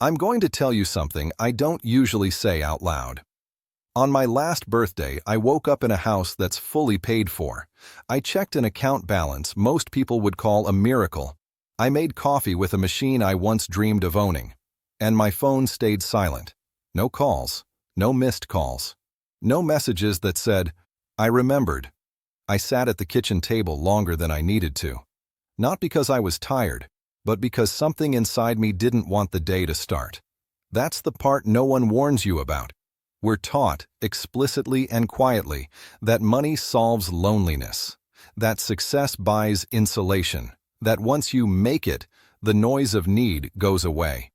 I'm going to tell you something I don't usually say out loud. On my last birthday, I woke up in a house that's fully paid for. I checked an account balance most people would call a miracle. I made coffee with a machine I once dreamed of owning. And my phone stayed silent. No calls, no missed calls, no messages that said, "I remembered." I sat at the kitchen table longer than I needed to. Not because I was tired, but because something inside me didn't want the day to start. That's the part no one warns you about. We're taught, explicitly and quietly, that money solves loneliness, that success buys insulation, that once you make it, the noise of need goes away.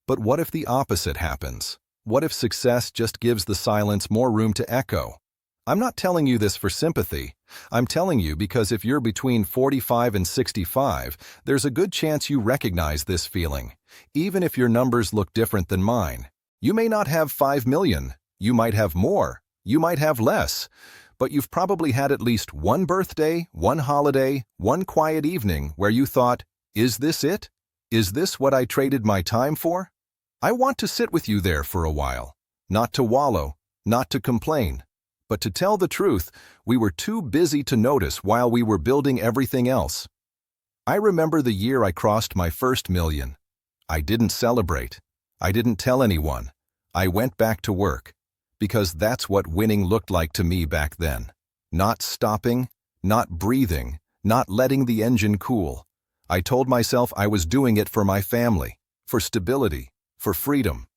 But what if the opposite happens? What if success just gives the silence more room to echo? I'm not telling you this for sympathy. I'm telling you because if you're between 45 and 65, there's a good chance you recognize this feeling, even if your numbers look different than mine. You may not have 5 million, you might have more, you might have less, but you've probably had at least one birthday, one holiday, one quiet evening where you thought, "Is this it? Is this what I traded my time for?" I want to sit with you there for a while, not to wallow, not to complain. But to tell the truth, we were too busy to notice while we were building everything else. I remember the year I crossed my first million. I didn't celebrate. I didn't tell anyone. I went back to work. Because that's what winning looked like to me back then. Not stopping, not breathing, not letting the engine cool. I told myself I was doing it for my family, for stability, for freedom.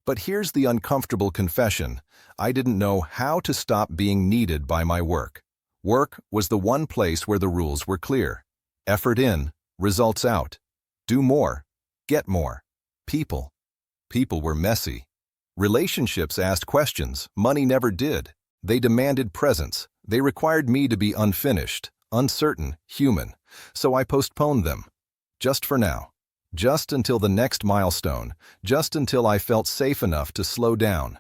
But here's the uncomfortable confession. I didn't know how to stop being needed by my work. Work was the one place where the rules were clear. Effort in, results out. Do more, get more. People were messy. Relationships asked questions, money never did. They demanded presence. They required me to be unfinished, uncertain, human. So I postponed them. Just for now. Just until the next milestone, just until I felt safe enough to slow down.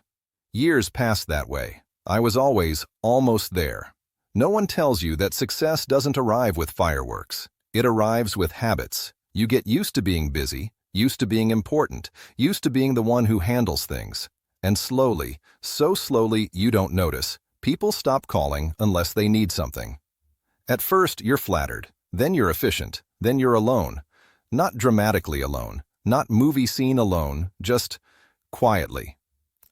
Years passed that way. I was always almost there. No one tells you that success doesn't arrive with fireworks. It arrives with habits. You get used to being busy, used to being important, used to being the one who handles things. And slowly, so slowly you don't notice, people stop calling unless they need something. At first, you're flattered. Then you're efficient. Then you're alone. Not dramatically alone, not movie scene alone, just quietly.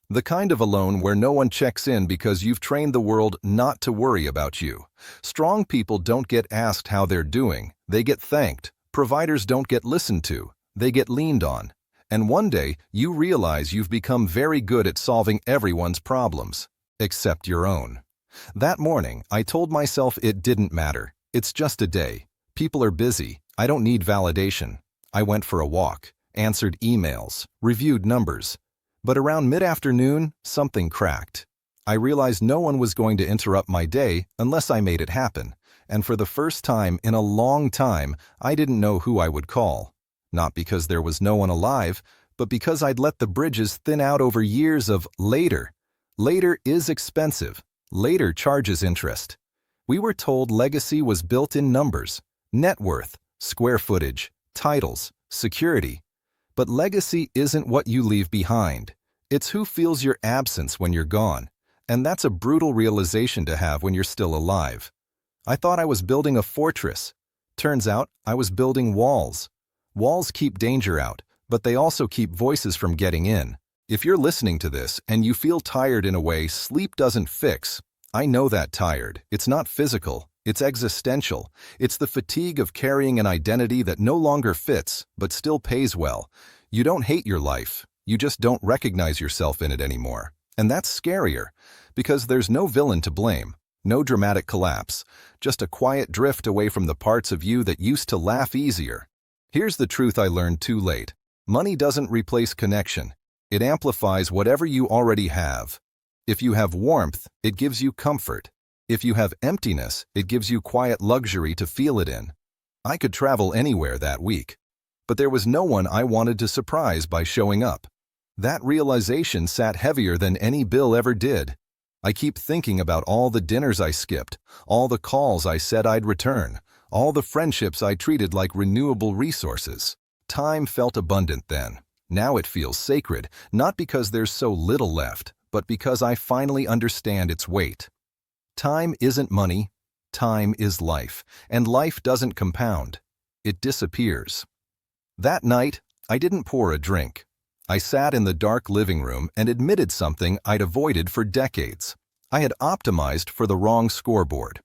The kind of alone where no one checks in because you've trained the world not to worry about you. Strong people don't get asked how they're doing, they get thanked. Providers don't get listened to, they get leaned on. And one day, you realize you've become very good at solving everyone's problems, except your own. That morning, I told myself it didn't matter. It's just a day. People are busy. I don't need validation. I went for a walk, answered emails, reviewed numbers. But around mid-afternoon, something cracked. I realized no one was going to interrupt my day unless I made it happen. And for the first time in a long time, I didn't know who I would call. Not because there was no one alive, but because I'd let the bridges thin out over years of later. Later is expensive. Later charges interest. We were told legacy was built in numbers, net worth, square footage, titles, security. But legacy isn't what you leave behind. It's who feels your absence when you're gone. And that's a brutal realization to have when you're still alive. I thought I was building a fortress. Turns out I was building walls. Walls keep danger out, but they also keep voices from getting in. If you're listening to this and you feel tired in a way sleep doesn't fix, I know that tired. It's not physical. It's existential. It's the fatigue of carrying an identity that no longer fits, but still pays well. You don't hate your life. You just don't recognize yourself in it anymore. And that's scarier, because there's no villain to blame, no dramatic collapse, just a quiet drift away from the parts of you that used to laugh easier. Here's the truth I learned too late. Money doesn't replace connection. It amplifies whatever you already have. If you have warmth, it gives you comfort. If you have emptiness, it gives you quiet luxury to feel it in. I could travel anywhere that week, but there was no one I wanted to surprise by showing up. That realization sat heavier than any bill ever did. I keep thinking about all the dinners I skipped, all the calls I said I'd return, all the friendships I treated like renewable resources. Time felt abundant then. Now it feels sacred, not because there's so little left, but because I finally understand its weight. Time isn't money, time is life, and life doesn't compound. It disappears. That night, I didn't pour a drink. I sat in the dark living room and admitted something I'd avoided for decades. I had optimized for the wrong scoreboard.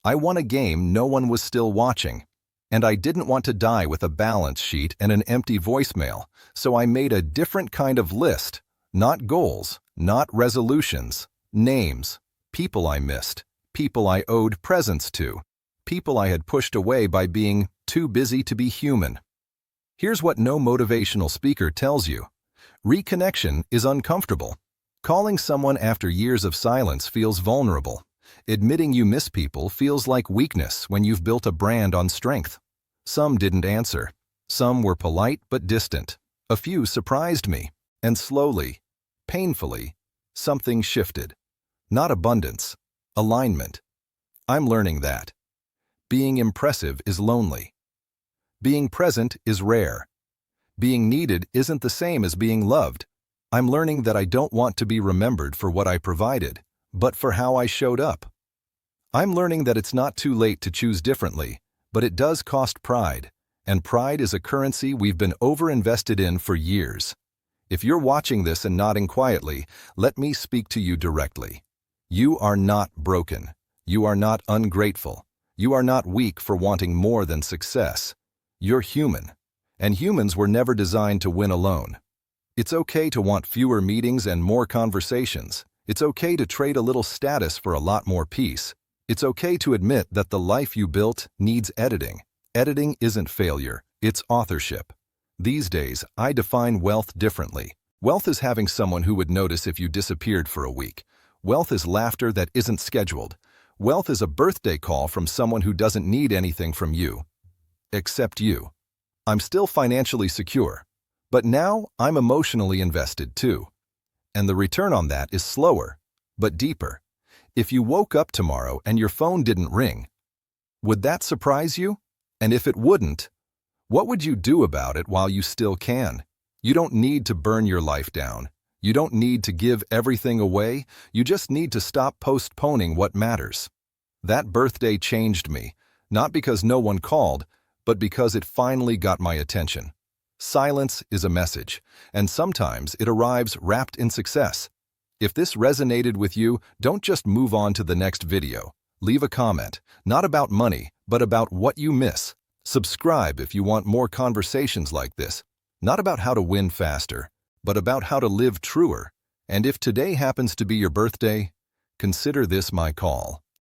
I won a game no one was still watching, and I didn't want to die with a balance sheet and an empty voicemail, so I made a different kind of list. Not goals, not resolutions, names, people I missed, people I owed presents to, people I had pushed away by being too busy to be human. Here's what no motivational speaker tells you. Reconnection is uncomfortable. Calling someone after years of silence feels vulnerable. Admitting you miss people feels like weakness when you've built a brand on strength. Some didn't answer. Some were polite but distant. A few surprised me. And slowly, painfully, something shifted. Not abundance, alignment. I'm learning that. Being impressive is lonely. Being present is rare. Being needed isn't the same as being loved. I'm learning that I don't want to be remembered for what I provided, but for how I showed up. I'm learning that it's not too late to choose differently, but it does cost pride, and pride is a currency we've been overinvested in for years. If you're watching this and nodding quietly, let me speak to you directly. You are not broken. You are not ungrateful. You are not weak for wanting more than success. You're human, and humans were never designed to win alone. It's okay to want fewer meetings and more conversations. It's okay to trade a little status for a lot more peace. It's okay to admit that the life you built needs editing. Editing isn't failure, it's authorship. These days, I define wealth differently. Wealth is having someone who would notice if you disappeared for a week. Wealth is laughter that isn't scheduled. Wealth is a birthday call from someone who doesn't need anything from you. Except you. I'm still financially secure, but now I'm emotionally invested too. And the return on that is slower, but deeper. If you woke up tomorrow and your phone didn't ring, would that surprise you? And if it wouldn't, what would you do about it while you still can? You don't need to burn your life down. You don't need to give everything away. You just need to stop postponing what matters. That birthday changed me, not because no one called, but because it finally got my attention. Silence is a message, and sometimes it arrives wrapped in success. If this resonated with you, don't just move on to the next video. Leave a comment, not about money, but about what you miss. Subscribe if you want more conversations like this, not about how to win faster, but about how to live truer. And if today happens to be your birthday, consider this my call.